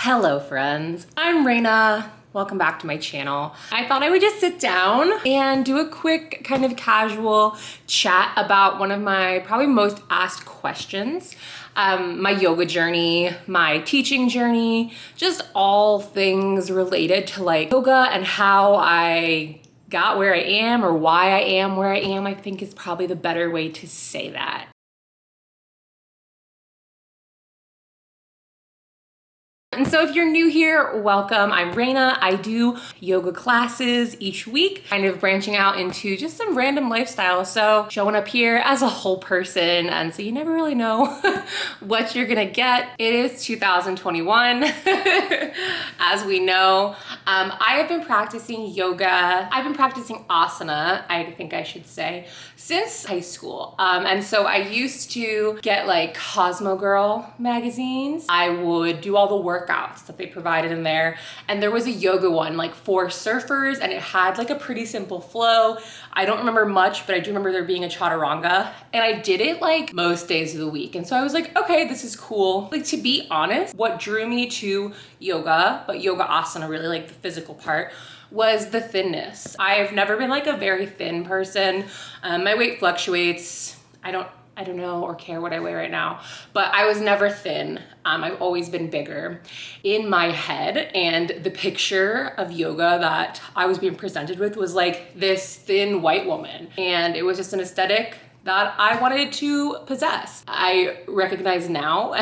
Hello friends, I'm Reyna. Welcome back to my channel. I thought I would just sit down and do a quick kind of casual chat about one of my probably most asked questions. My yoga journey, my teaching journey, just all things related to like yoga and how I got where I am or why I am where I am, I think is probably the better way to say that. And so if you're new here, welcome. I'm Reyna. I do yoga classes each week, kind of branching out into just some random lifestyle. So showing up here as a whole person. And so you never really know what you're gonna get. It is 2021, as we know. I have been practicing yoga. I've been practicing asana, I think I should say, since high school. And so I used to get like Cosmo Girl magazines. I would do all the workouts that they provided in there. And there was a yoga one like for surfers and it had like a pretty simple flow. I don't remember much, but I do remember there being a chaturanga and I did it like most days of the week. And so I was like, okay, this is cool. Like to be honest, what drew me to yoga, but yoga asana really like the physical part, was the thinness. I've never been like a very thin person. My weight fluctuates. I don't know or care what I weigh right now, but I was never thin. I've always been bigger in my head. And the picture of yoga that I was being presented with was like this thin white woman. And it was just an aesthetic that I wanted to possess. I recognize now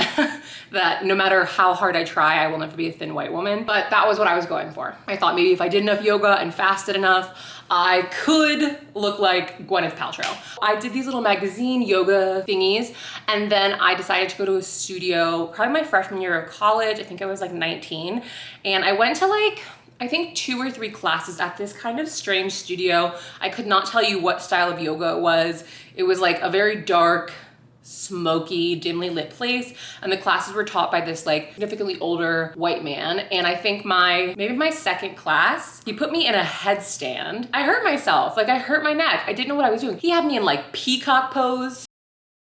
that no matter how hard I try, I will never be a thin white woman, but that was what I was going for. I thought maybe if I did enough yoga and fasted enough, I could look like Gwyneth Paltrow. I did these little magazine yoga thingies, and then I decided to go to a studio, probably my freshman year of college. I think I was like 19, and I went to like, I think 2 or 3 classes at this kind of strange studio. I could not tell you what style of yoga it was. It was like a very dark, smoky, dimly lit place. And the classes were taught by this like significantly older white man. And I think maybe my second class, he put me in a headstand. I hurt myself, like I hurt my neck. I didn't know what I was doing. He had me in like peacock pose.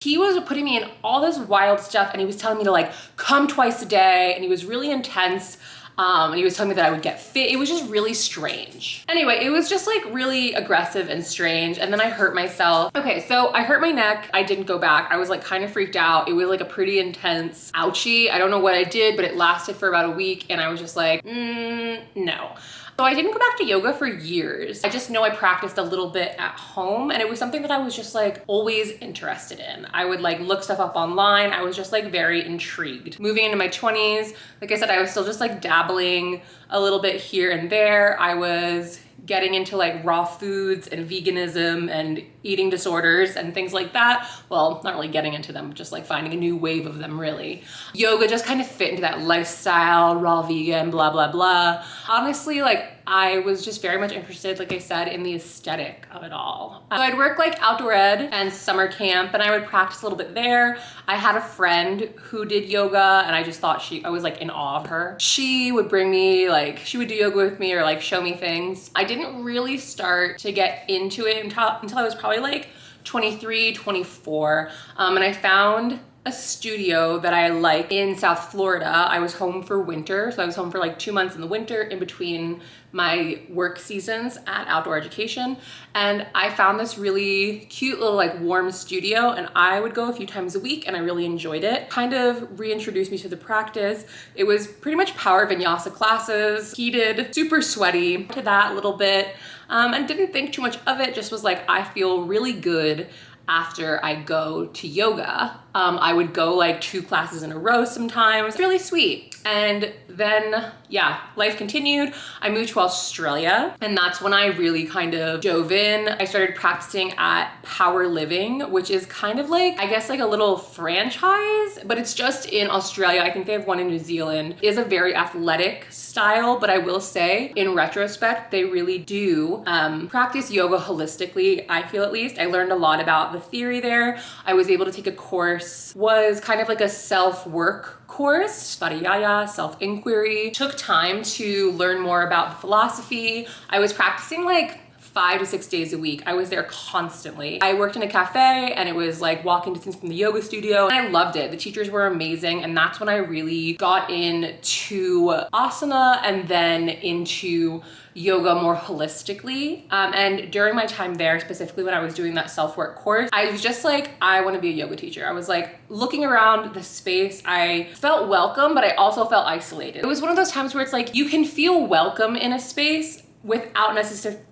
He was putting me in all this wild stuff and he was telling me to like come twice a day. And he was really intense. And he was telling me that I would get fit. It was just really strange. Anyway, it was just like really aggressive and strange. And then I hurt myself. Okay, so I hurt my neck. I didn't go back. I was like kind of freaked out. It was like a pretty intense ouchie. I don't know what I did, but it lasted for about a week. And I was just like, no. So I didn't go back to yoga for years. I just know I practiced a little bit at home and it was something that I was just like always interested in. I would like look stuff up online. I was just like very intrigued. Moving into my 20s, like I said, I was still just like dabbling a little bit here and there. I was getting into like raw foods and veganism and eating disorders and things like that. Well, not really getting into them, just like finding a new wave of them really. Yoga just kind of fit into that lifestyle, raw vegan, blah, blah, blah. Honestly, like I was just very much interested, like I said, in the aesthetic of it all. So I'd work like outdoor ed and summer camp and I would practice a little bit there. I had a friend who did yoga and I just thought I was like in awe of her. She would bring me like, she would do yoga with me or like show me things. I didn't really start to get into it until I was probably like 23, 24. And I found a studio that I like in South Florida. I was home for winter. So I was home for like 2 months in the winter in between my work seasons at outdoor education. And I found this really cute little like warm studio and I would go a few times a week and I really enjoyed it. Kind of reintroduced me to the practice. It was pretty much power vinyasa classes, heated, super sweaty to that a little bit. And didn't think too much of it, just was like, I feel really good after I go to yoga. I would go like 2 classes in a row sometimes. Really sweet. And then, yeah, life continued. I moved to Australia and that's when I really kind of dove in. I started practicing at Power Living, which is kind of like, I guess like a little franchise, but it's just in Australia. I think they have one in New Zealand. It is a very athletic style, but I will say in retrospect, they really do practice yoga holistically, I feel at least. I learned a lot about the theory there. I was able to take a course, was kind of like a self-work course, Svadhyaya, self-inquiry. Took time to learn more about the philosophy. I was practicing like 5 to 6 days a week. I was there constantly. I worked in a cafe and it was like walking distance from the yoga studio, and I loved it. The teachers were amazing, and that's when I really got into asana and then into yoga more holistically. And during my time there, specifically when I was doing that self-work course, I was just like, I want to be a yoga teacher. I was like looking around the space, I felt welcome, but I also felt isolated. It was one of those times where it's like, you can feel welcome in a space without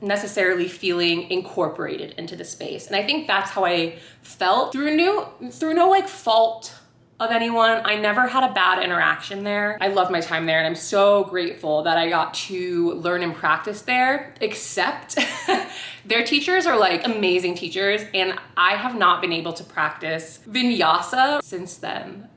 necessarily feeling incorporated into the space. And I think that's how I felt through no like fault of anyone. I never had a bad interaction there. I loved my time there, and I'm so grateful that I got to learn and practice there, except their teachers are like amazing teachers, and I have not been able to practice vinyasa since then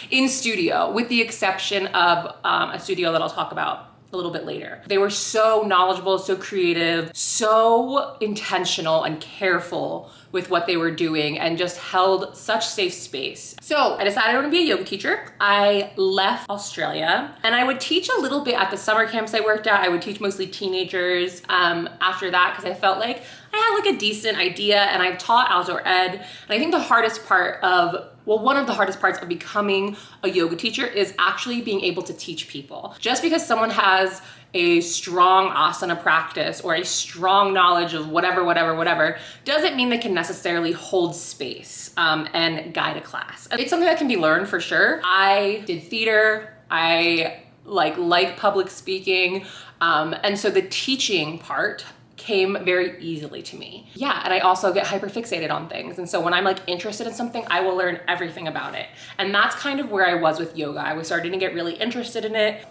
in studio, with the exception of a studio that I'll talk about a little bit later. They were so knowledgeable, so creative, so intentional and careful with what they were doing, and just held such safe space. So I decided I want to be a yoga teacher. I left Australia, and I would teach a little bit at the summer camps I worked at. I would teach mostly teenagers after that, because I felt like I had like a decent idea, and I've taught outdoor ed. And I think the hardest part of one of the hardest parts of becoming a yoga teacher is actually being able to teach people. Just because someone has a strong asana practice or a strong knowledge of whatever, doesn't mean they can necessarily hold space and guide a class. It's something that can be learned for sure. I did theater, I like public speaking, and so the teaching part came very easily to me. Yeah, and I also get hyper fixated on things. And so when I'm like interested in something, I will learn everything about it. And that's kind of where I was with yoga. I was starting to get really interested in it.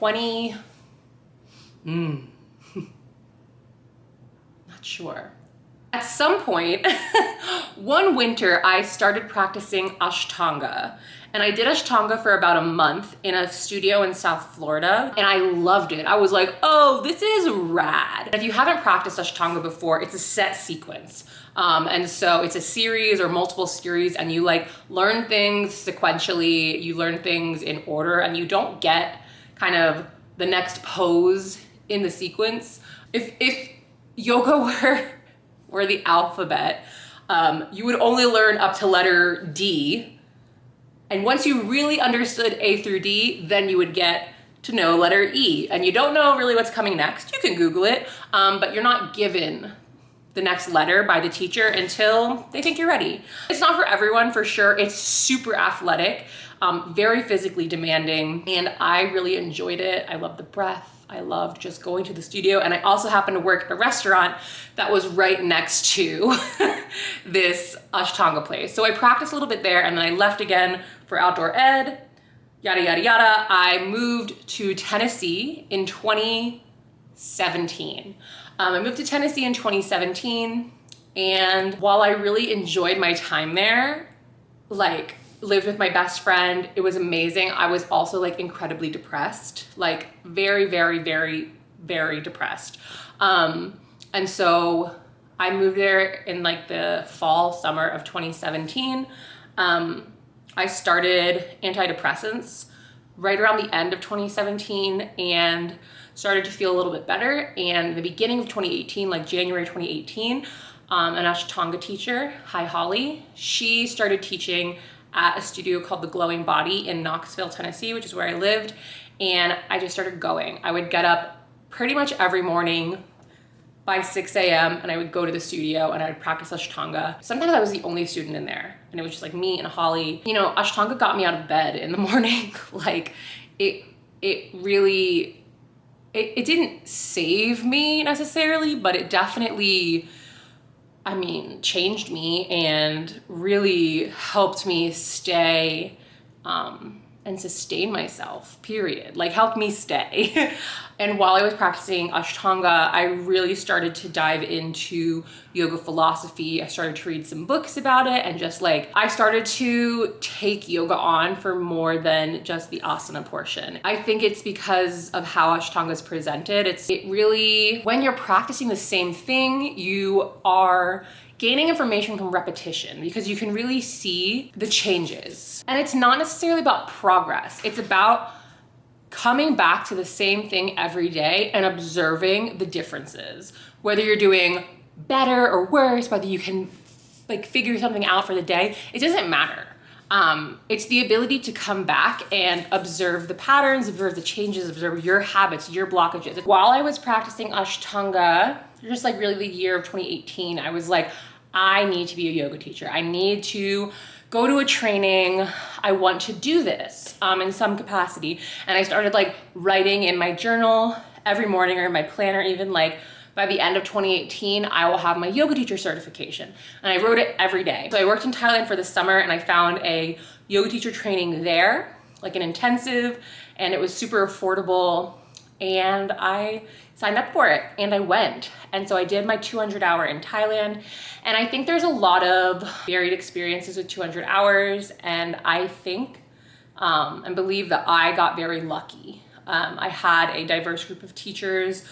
Not sure. At some point, one winter, I started practicing ashtanga. And I did ashtanga for about a month in a studio in South Florida, and I loved it. I was like, oh, this is rad. If you haven't practiced ashtanga before, it's a set sequence. And so it's a series or multiple series, and you like learn things sequentially, you learn things in order, and you don't get kind of the next pose in the sequence. If yoga were the alphabet, you would only learn up to letter D. And once you really understood A through D, then you would get to know letter E. And you don't know really what's coming next. You can Google it, but you're not given the next letter by the teacher until they think you're ready. It's not for everyone, for sure. It's super athletic, very physically demanding, and I really enjoyed it. I loved the breath. I loved just going to the studio, and I also happened to work at a restaurant that was right next to this ashtanga place. So I practiced a little bit there, and then I left again for outdoor ed, yada, yada, yada. I moved to Tennessee in 2017. I moved to Tennessee in 2017, and while I really enjoyed my time there, like lived with my best friend, it was amazing, I was also like incredibly depressed, like very, very, very, very depressed. And so I moved there in like the fall, summer of 2017. I started antidepressants right around the end of 2017 and started to feel a little bit better. And the beginning of 2018, like January 2018, an ashtanga teacher, hi Holly, she started teaching at a studio called The Glowing Body in Knoxville, Tennessee, which is where I lived. And I just started going. I would get up pretty much every morning by 6 a.m. and I would go to the studio and I would practice ashtanga. Sometimes I was the only student in there, and it was just like me and Holly. You know, ashtanga got me out of bed in the morning. Like it really, it didn't save me necessarily, but it definitely, I mean, changed me and really helped me stay and sustain myself, period. Like helped me stay. And while I was practicing ashtanga, I really started to dive into yoga philosophy. I started to read some books about it, and just like, I started to take yoga on for more than just the asana portion. I think it's because of how ashtanga is presented. It really, when you're practicing the same thing, you are gaining information from repetition, because you can really see the changes. And it's not necessarily about progress. It's about coming back to the same thing every day and observing the differences. Whether you're doing better or worse, whether you can like figure something out for the day, it doesn't matter. It's the ability to come back and observe the patterns, observe the changes, observe your habits, your blockages. While I was practicing ashtanga, just like really the year of 2018, I was like, I need to be a yoga teacher. I need to go to a training. I want to do this in some capacity. And I started like writing in my journal every morning, or in my planner even, like, by the end of 2018, I will have my yoga teacher certification. And I wrote it every day. So I worked in Thailand for the summer and I found a yoga teacher training there, like an intensive, and it was super affordable. And I signed up for it and I went. And so I did my 200 hour in Thailand. And I think there's a lot of varied experiences with 200 hours. And I think and believe that I got very lucky. I had a diverse group of teachers.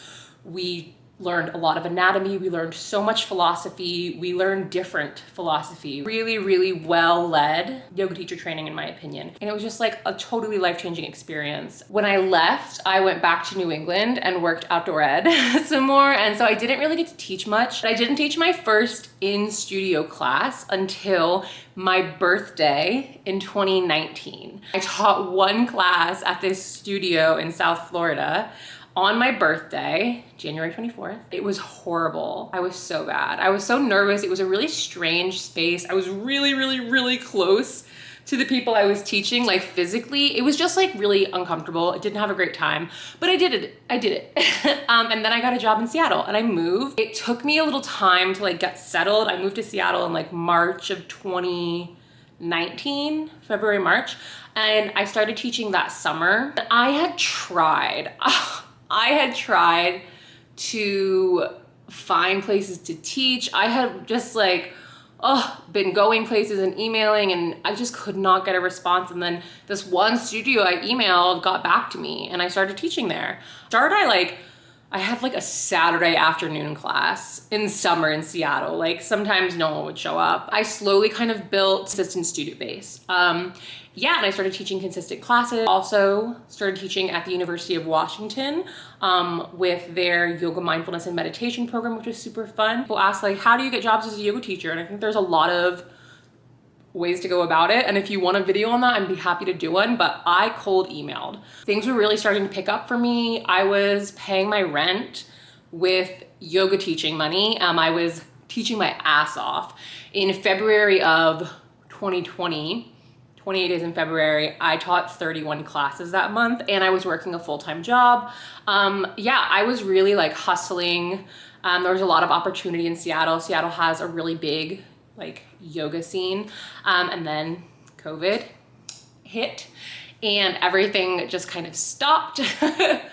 We learned a lot of anatomy. We learned so much philosophy. We learned different philosophy. Really, really well-led yoga teacher training, in my opinion. And it was just like a totally life-changing experience. When I left, I went back to New England and worked outdoor ed some more. And so I didn't really get to teach much. I didn't teach my first in-studio class until my birthday in 2019. I taught one class at this studio in South Florida on my birthday, January 24th. It was horrible. I was so bad. I was so nervous. It was a really strange space. I was really, really, really close to the people I was teaching, like physically. It was just like really uncomfortable. I didn't have a great time, but I did it. And then I got a job in Seattle and I moved. It took me a little time to like get settled. I moved to Seattle in like March of 2019, February, March. And I started teaching that summer. I had tried to find places to teach. I had just like, been going places and emailing, and I just could not get a response. And then this one studio I emailed got back to me and I started teaching there. I had like a Saturday afternoon class in summer in Seattle. Like sometimes no one would show up. I slowly kind of built consistent student base. And I started teaching consistent classes. Also started teaching at the University of Washington with their yoga, mindfulness, and meditation program, which was super fun. People ask like, how do you get jobs as a yoga teacher? And I think there's a lot of ways to go about it. And if you want a video on that, I'd be happy to do one, but I cold emailed. Things were really starting to pick up for me. I was paying my rent with yoga teaching money. I was teaching my ass off. In February of 2020, 28 days in February, I taught 31 classes that month and I was working a full-time job. I was really like hustling. There was a lot of opportunity in Seattle. Seattle has a really big like yoga scene. And then COVID hit and everything just kind of stopped.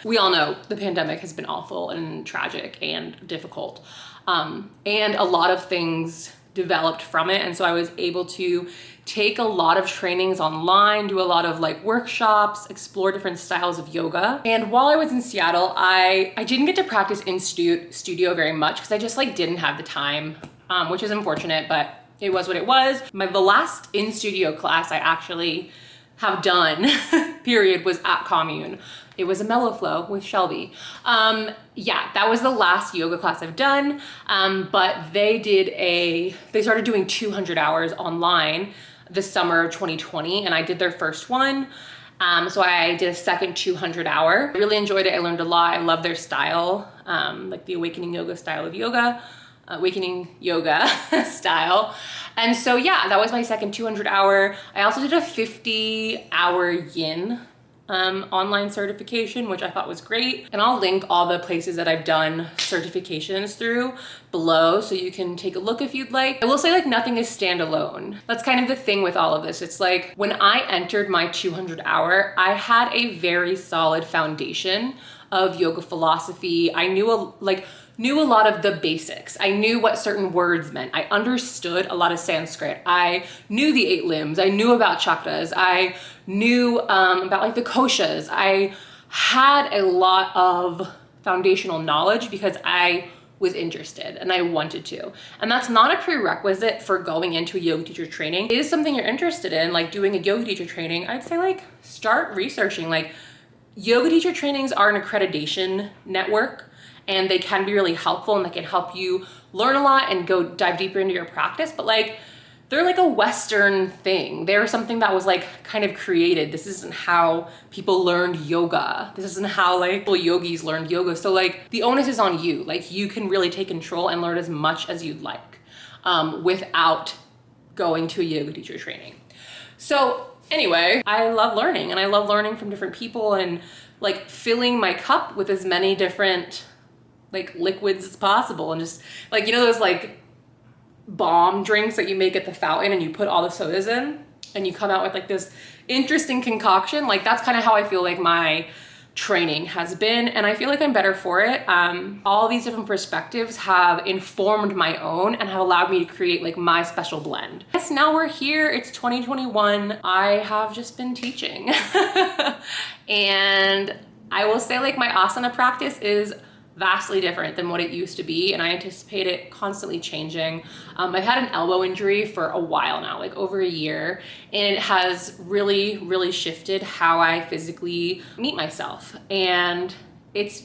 We all know the pandemic has been awful and tragic and difficult. And a lot of things developed from it. And so I was able to take a lot of trainings online, do a lot of like workshops, explore different styles of yoga. And while I was in Seattle, I didn't get to practice in studio very much because I just like didn't have the time, which is unfortunate, but it was what it was. The last in-studio class I actually have done, period, was at Commune. It was a mellow flow with Shelby. That was the last yoga class I've done, but they started doing 200 hours online this summer of 2020, and I did their first one. So I did a second 200 hour. I really enjoyed it. I learned a lot. I love their style, like the awakening yoga style of yoga. Awakening yoga style. And so that was my second 200 hour. I also did a 50 hour yin online certification, which I thought was great. And I'll link all the places that I've done certifications through below so you can take a look if you'd like. I will say like nothing is standalone. That's kind of the thing with all of this. It's like when I entered my 200 hour, I had a very solid foundation of yoga philosophy. I knew a lot of the basics. I knew what certain words meant. I understood a lot of Sanskrit. I knew the 8 limbs. I knew about chakras. I knew about like the koshas. I had a lot of foundational knowledge because I was interested and I wanted to. And that's not a prerequisite for going into a yoga teacher training. It is something you're interested in, like doing a yoga teacher training. I'd say like start researching. Like yoga teacher trainings are an accreditation network, and they can be really helpful and they can help you learn a lot and go dive deeper into your practice, but like they're like a Western thing. They're something that was like kind of created. This isn't how people learned yoga. This isn't how like yogis learned yoga. So like the onus is on you. Like you can really take control and learn as much as you'd like without going to a yoga teacher training. So anyway, I love learning, and I love learning from different people and like filling my cup with as many different like liquids as possible. And just like, you know, those like bomb drinks that you make at the fountain and you put all the sodas in and you come out with like this interesting concoction. Like that's kind of how I feel like my training has been, and I feel like I'm better for it. All these different perspectives have informed my own and have allowed me to create like my special blend. Yes, now we're here, it's 2021. I have just been teaching and I will say like my asana practice is vastly different than what it used to be, and I anticipate it constantly changing. I've had an elbow injury for a while now, like over a year, and it has really shifted how I physically meet myself. And it's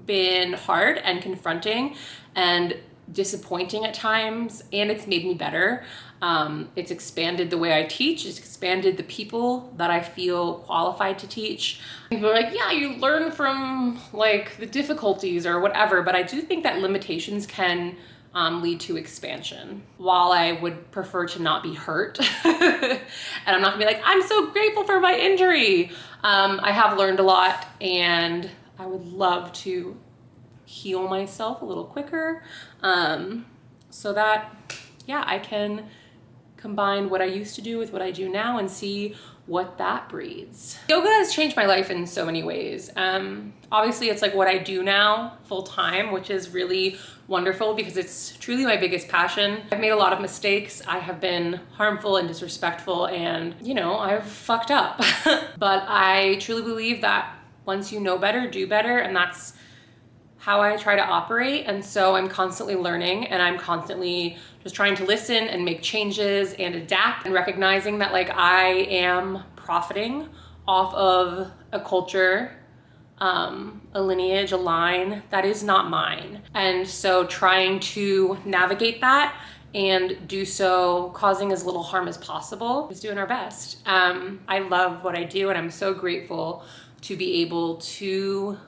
been hard and confronting and disappointing at times, and it's made me better. It's expanded the way I teach. It's expanded the people that I feel qualified to teach. People are like, yeah, you learn from like the difficulties or whatever, but I do think that limitations can lead to expansion. While I would prefer to not be hurt, and I'm not gonna be like, I'm so grateful for my injury. I have learned a lot, and I would love to heal myself a little quicker, so that, yeah, I can combine what I used to do with what I do now and see what that breeds. Yoga has changed my life in so many ways. Obviously it's like what I do now full time, which is really wonderful because it's truly my biggest passion. I've made a lot of mistakes. I have been harmful and disrespectful, and you know, I've fucked up. But I truly believe that once you know better, do better, and that's how I try to operate. And so I'm constantly learning, and I'm constantly just trying to listen and make changes and adapt, and recognizing that like I am profiting off of a culture, a lineage, a line that is not mine. And so trying to navigate that and do so causing as little harm as possible is doing our best. I love what I do, and I'm so grateful to be able to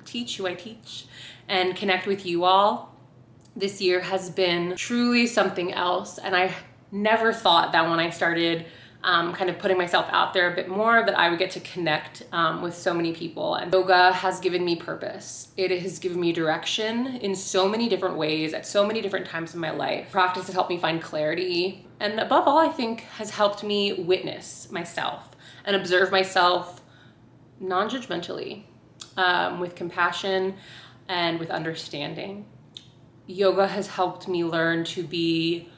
teach who I teach and connect with you all. This year has been truly something else, and I never thought that when I started kind of putting myself out there a bit more that I would get to connect with so many people. And yoga has given me purpose. It has given me direction in so many different ways at so many different times in my life. Practice has helped me find clarity, and above all, I think has helped me witness myself and observe myself non-judgmentally, with compassion and with understanding. Yoga has helped me learn to be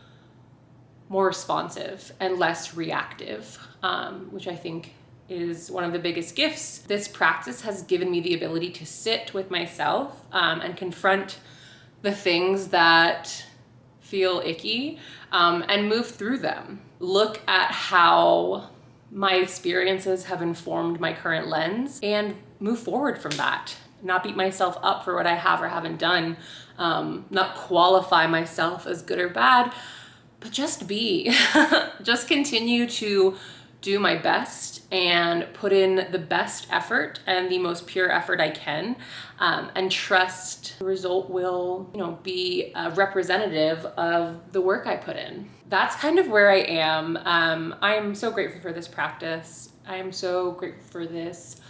more responsive and less reactive, which I think is one of the biggest gifts. This practice has given me the ability to sit with myself and confront the things that feel icky and move through them. Look at how my experiences have informed my current lens and move forward from that. Not beat myself up for what I have or haven't done, not qualify myself as good or bad, but just be. Just continue to do my best and put in the best effort and the most pure effort I can, and trust the result will, you know, be representative of the work I put in. That's kind of where I am. I'm so grateful for this practice. I am so grateful for this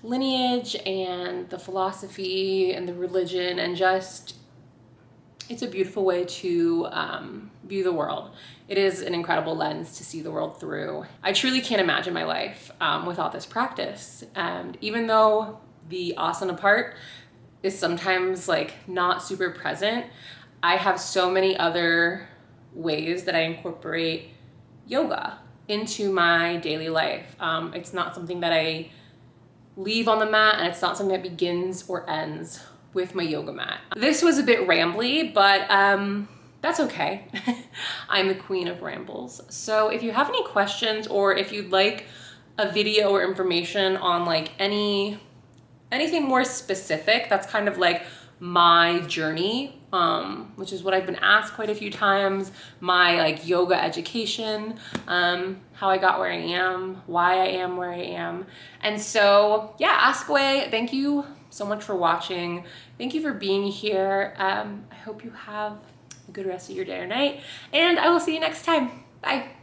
lineage and the philosophy and the religion, and just, it's a beautiful way to view the world. It is an incredible lens to see the world through. I truly can't imagine my life without this practice. And even though the asana part is sometimes like not super present, I have so many other ways that I incorporate yoga into my daily life. It's not something that I leave on the mat, and it's not something that begins or ends with my yoga mat. This was a bit rambly, but that's okay. I'm the queen of rambles. So if you have any questions, or if you'd like a video or information on like anything more specific that's kind of like my journey, which is what I've been asked quite a few times, my like yoga education, how I got where I am, why I am where I am. And so yeah, ask away. Thank you so much for watching. Thank you for being here. I hope you have a good rest of your day or night, and I will see you next time. Bye.